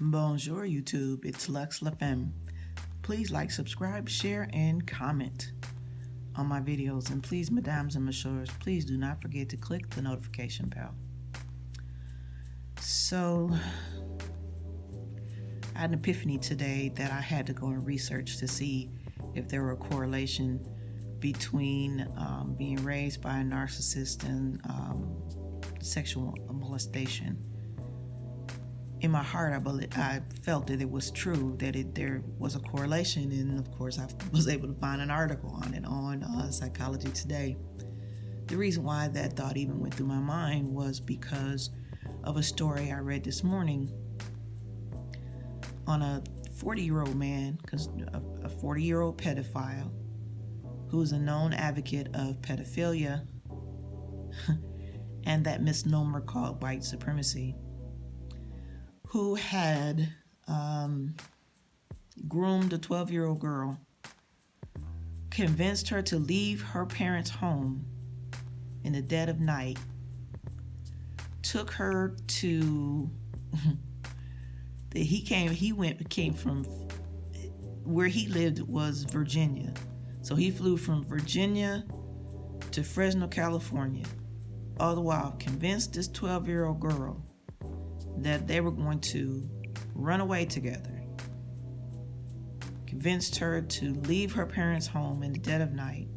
Bonjour YouTube, it's Lux La Femme. Please like, subscribe, share, and comment on my videos. And please, mesdames and messieurs, please do not forget to click the notification bell. So, I had an epiphany today that I had to go and research to see if there were a correlation between being raised by a narcissist and sexual molestation. In my heart, I felt that it was true, that there was a correlation, and of course I was able to find an article on it on Psychology Today. The reason why that thought even went through my mind was because of a story I read this morning on a 40-year-old man, because a 40-year-old pedophile who is a known advocate of pedophilia and that misnomer called white supremacy, who had groomed a 12-year-old girl, convinced her to leave her parents' home in the dead of night, took her to he came from where he lived was Virginia. So he flew from Virginia to Fresno, California, all the while convinced this 12-year-old girl that they were going to run away together. Convinced her to leave her parents' home in the dead of night.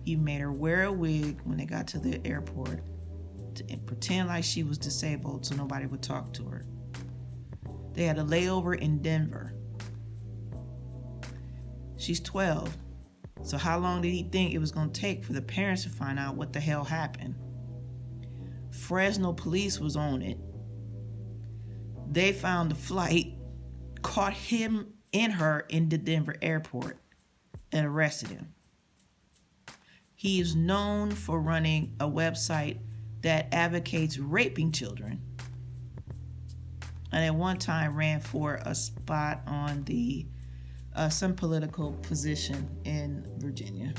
He made her wear a wig when they got to the airport and pretend like she was disabled so nobody would talk to her. They had a layover in Denver. She's 12. So how long did he think it was going to take for the parents to find out what the hell happened? Fresno police was on it. They found the flight, caught him and her in the Denver airport, and arrested him. He is known for running a website that advocates raping children, and at one time ran for a spot on the some political position in Virginia.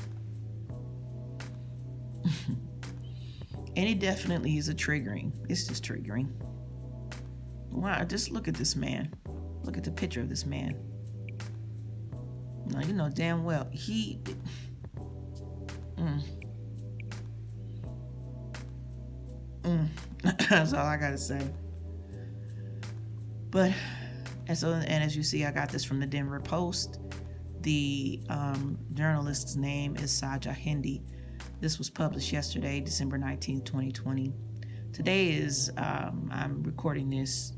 And it definitely is it's just triggering. Wow, just look at this man. Look at the picture of this man. Now, you know damn well That's all I gotta say. But and as you see, I got this from the Denver Post. The journalist's name is Saja Hindi. This was published yesterday, December 19th, 2020. Today is I'm recording this.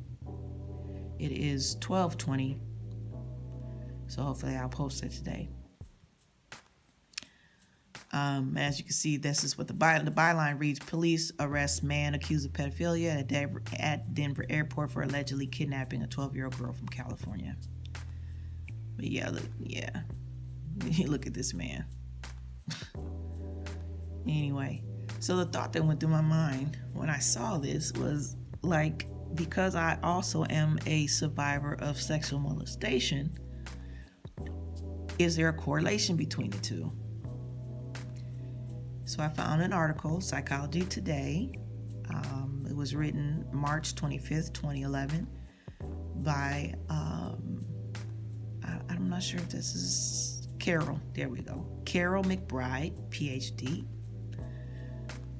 It is 12:20, so hopefully I'll post it today. As you can see, this is what the byline reads: Police arrest man accused of pedophilia at Denver airport for allegedly kidnapping a 12-year-old girl from California. But look at this man. Anyway, so the thought that went through my mind when I saw this was like, because I also am a survivor of sexual molestation, is there a correlation between the two? So I found an article, Psychology Today. It was written March 25th, 2011 by, I'm not sure if this is Carol. There we go. Carol McBride, PhD.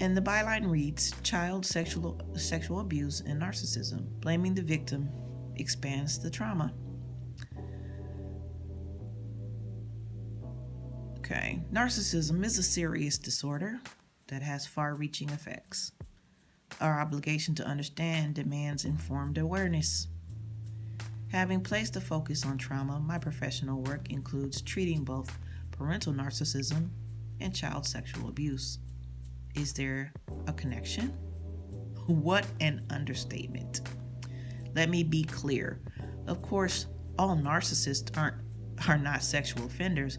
And the byline reads, Child sexual abuse and narcissism. Blaming the victim expands the trauma. Okay. Narcissism is a serious disorder that has far-reaching effects. Our obligation to understand demands informed awareness. Having placed a focus on trauma, my professional work includes treating both parental narcissism and child sexual abuse. Is there a connection? What an understatement. Let me be clear. Of course, all narcissists are not sexual offenders,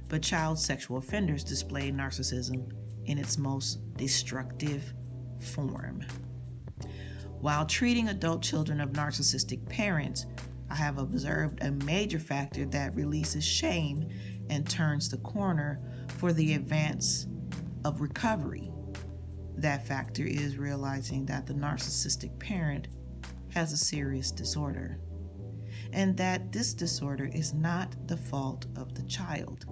but child sexual offenders display narcissism in its most destructive form. While treating adult children of narcissistic parents, I have observed a major factor that releases shame and turns the corner for the advance of recovery. That factor is realizing that the narcissistic parent has a serious disorder. and that this disorder is not the fault of the child.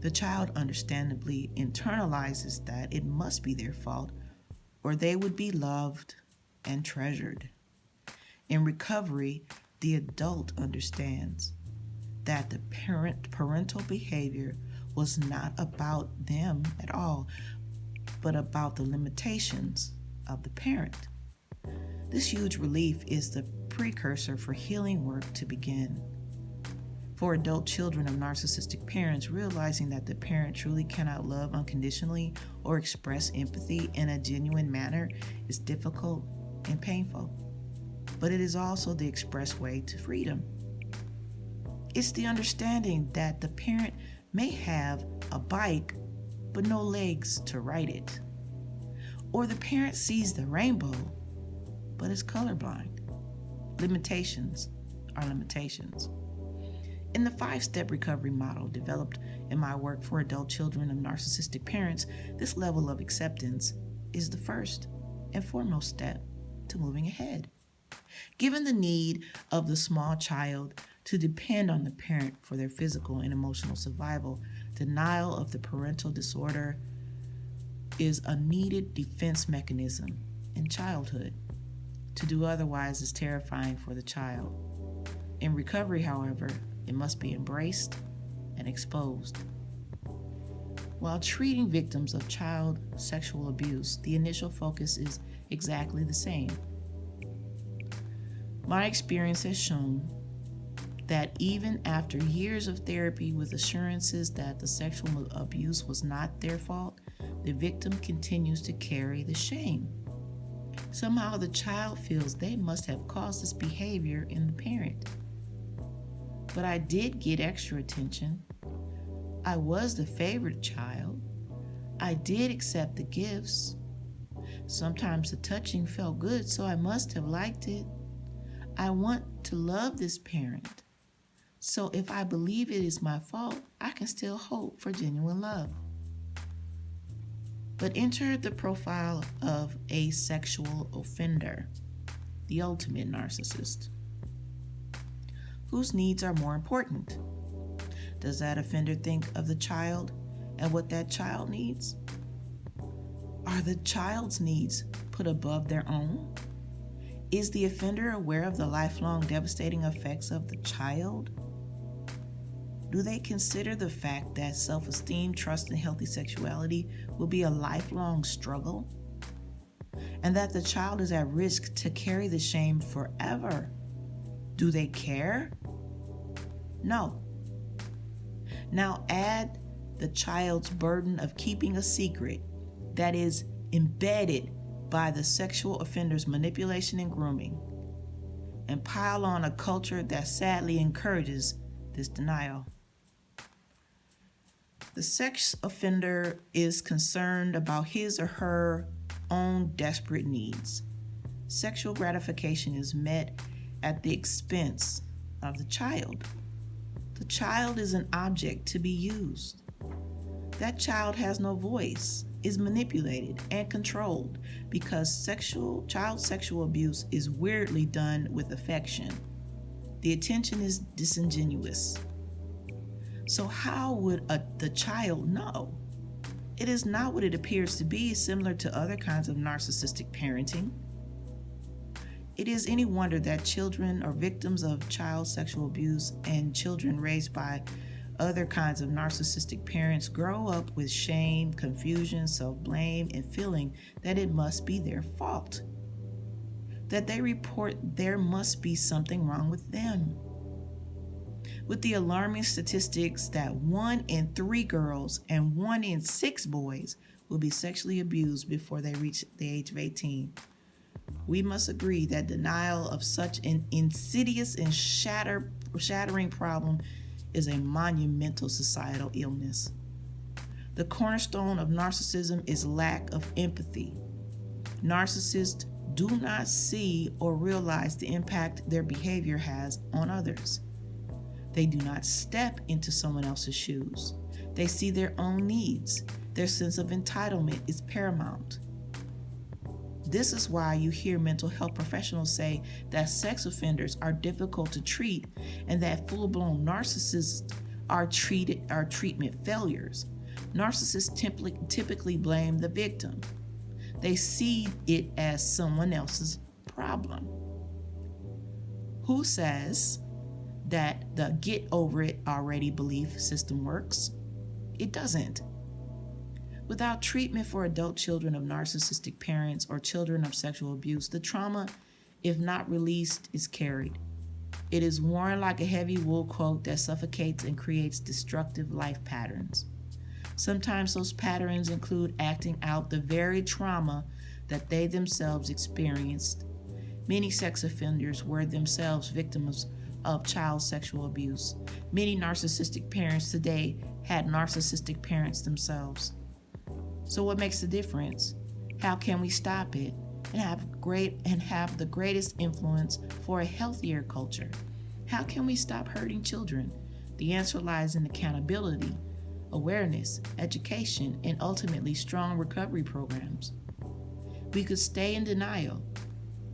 The child understandably internalizes that it must be their fault, or they would be loved and treasured. In recovery, the adult understands that the parental behavior was not about them at all, but about the limitations of the parent. This huge relief is the precursor for healing work to begin. For adult children of narcissistic parents, realizing that the parent truly cannot love unconditionally or express empathy in a genuine manner is difficult and painful, but it is also the expressway to freedom. It's the understanding that the parent may have a bike but no legs to ride it, or the parent sees the rainbow but is colorblind. Limitations are limitations. In the 5-step recovery model developed in my work for adult children of narcissistic parents, this level of acceptance is the first and foremost step to moving ahead. Given the need of the small child to depend on the parent for their physical and emotional survival, denial of the parental disorder is a needed defense mechanism in childhood. To do otherwise is terrifying for the child. In recovery, however, it must be embraced and exposed. While treating victims of child sexual abuse, the initial focus is exactly the same. My experience has shown that even after years of therapy with assurances that the sexual abuse was not their fault, the victim continues to carry the shame. Somehow the child feels they must have caused this behavior in the parent. But I did get extra attention. I was the favorite child. I did accept the gifts. Sometimes the touching felt good, so I must have liked it. I want to love this parent. So if I believe it is my fault, I can still hope for genuine love. But enter the profile of a sexual offender, the ultimate narcissist. Whose needs are more important? Does that offender think of the child and what that child needs? Are the child's needs put above their own? Is the offender aware of the lifelong devastating effects of the child? Do they consider the fact that self-esteem, trust, and healthy sexuality will be a lifelong struggle? And that the child is at risk to carry the shame forever? Do they care? No. Now add the child's burden of keeping a secret that is embedded by the sexual offender's manipulation and grooming, and pile on a culture that sadly encourages this denial. The sex offender is concerned about his or her own desperate needs. Sexual gratification is met at the expense of the child. The child is an object to be used. That child has no voice, is manipulated and controlled because child sexual abuse is weirdly done with affection. The attention is disingenuous. So how would the child know? It is not what it appears to be, similar to other kinds of narcissistic parenting. It is any wonder that children are victims of child sexual abuse and children raised by other kinds of narcissistic parents grow up with shame, confusion, self-blame, and feeling that it must be their fault. That they report there must be something wrong with them. With the alarming statistics that 1 in 3 girls and 1 in 6 boys will be sexually abused before they reach the age of 18. We must agree that denial of such an insidious and shattering problem is a monumental societal illness. The cornerstone of narcissism is lack of empathy. Narcissists do not see or realize the impact their behavior has on others. They do not step into someone else's shoes. They see their own needs. Their sense of entitlement is paramount. This is why you hear mental health professionals say that sex offenders are difficult to treat and that full-blown narcissists are treatment failures. Narcissists typically blame the victim. They see it as someone else's problem. Who says that the get over it already belief system works? It doesn't. Without treatment for adult children of narcissistic parents or children of sexual abuse, the trauma, if not released, is carried. It is worn like a heavy wool cloak that suffocates and creates destructive life patterns. Sometimes those patterns include acting out the very trauma that they themselves experienced. Many sex offenders were themselves victims of child sexual abuse. Many narcissistic parents today had narcissistic parents themselves. So what makes the difference? How can we stop it and have the greatest influence for a healthier culture? How can we stop hurting children? The answer lies in accountability, awareness, education, and ultimately strong recovery programs. We could stay in denial,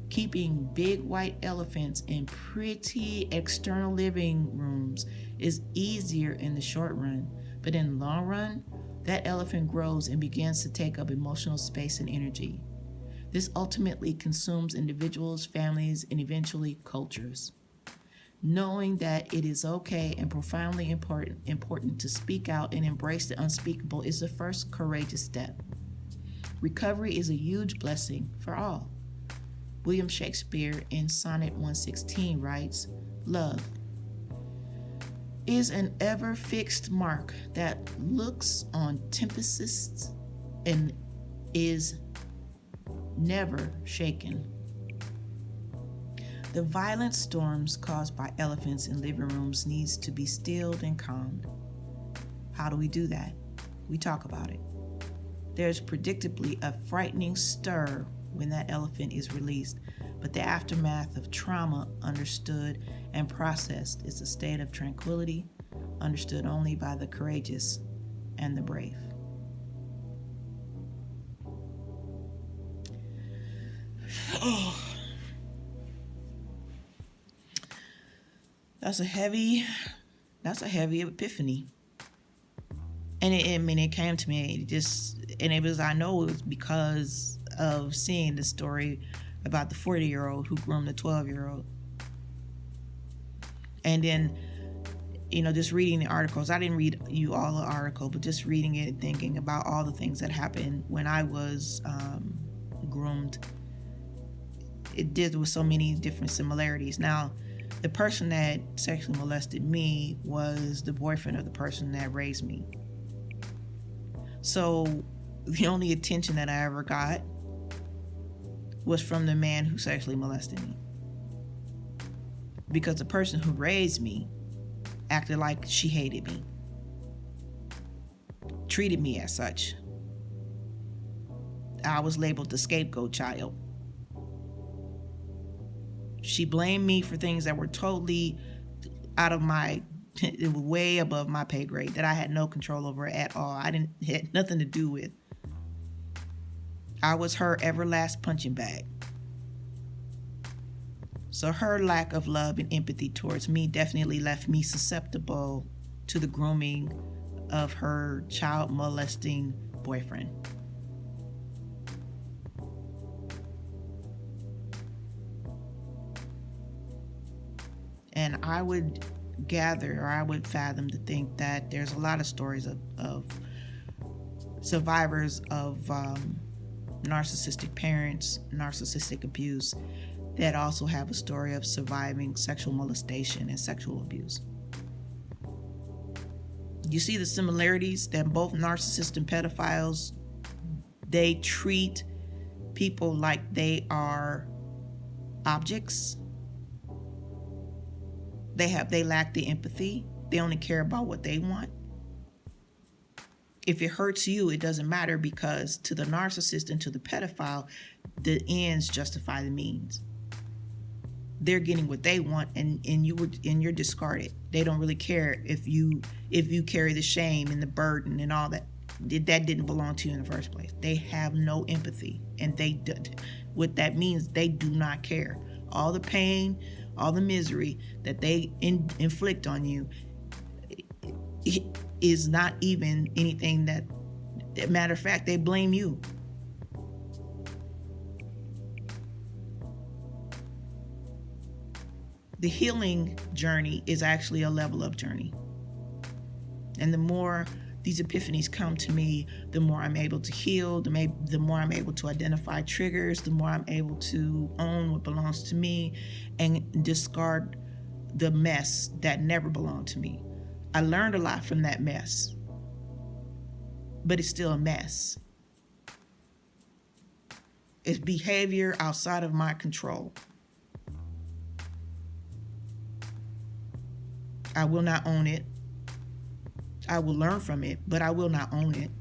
keeping big white elephants in pretty external living rooms is easier in the short run, but in the long run, that elephant grows and begins to take up emotional space and energy. This ultimately consumes individuals, families, and eventually cultures. Knowing that it is okay and profoundly important to speak out and embrace the unspeakable is the first courageous step. Recovery is a huge blessing for all. William Shakespeare in Sonnet 116 writes, "Love is an ever-fixed mark that looks on tempests and is never shaken." The violent storms caused by elephants in living rooms needs to be stilled and calmed. How do we do that? We talk about it. There's predictably a frightening stir when that elephant is released, but the aftermath of trauma, understood and processed, is a state of tranquility understood only by the courageous and the brave. Oh, that's a heavy epiphany. And it came to me I know it was because of seeing the story about the 40-year-old who groomed the 12-year-old. And then, just reading the articles. I didn't read you all the article, but just reading it and thinking about all the things that happened when I was groomed. It did with so many different similarities. Now, the person that sexually molested me was the boyfriend of the person that raised me. So the only attention that I ever got was from the man who sexually molested me. Because the person who raised me acted like she hated me, treated me as such. I was labeled the scapegoat child. She blamed me for things that were totally it was way above my pay grade, that I had no control over at all. Had nothing to do with. I was her everlast punching bag. So her lack of love and empathy towards me definitely left me susceptible to the grooming of her child molesting boyfriend. And I would fathom to think that there's a lot of stories of survivors of narcissistic parents, narcissistic abuse, that also have a story of surviving sexual molestation and sexual abuse. You see the similarities that both narcissists and pedophiles, they treat people like they are objects. They lack the empathy. They only care about what they want. If it hurts you, it doesn't matter, because to the narcissist and to the pedophile, the ends justify the means. They're getting what they want, and you're discarded. They don't really care if you carry the shame and the burden and all that. That didn't belong to you in the first place. They have no empathy, and What that means, they do not care. All the pain, all the misery that they inflict on you is not even anything that, matter of fact, they blame you. The healing journey is actually a level up journey. And the more these epiphanies come to me, the more I'm able to heal, the more I'm able to identify triggers, the more I'm able to own what belongs to me and discard the mess that never belonged to me. I learned a lot from that mess, but it's still a mess. It's behavior outside of my control. I will not own it. I will learn from it, but I will not own it.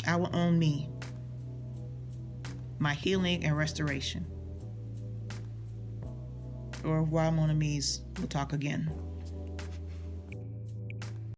I will own me, my healing and restoration. Au revoir, mon amis. We'll talk again.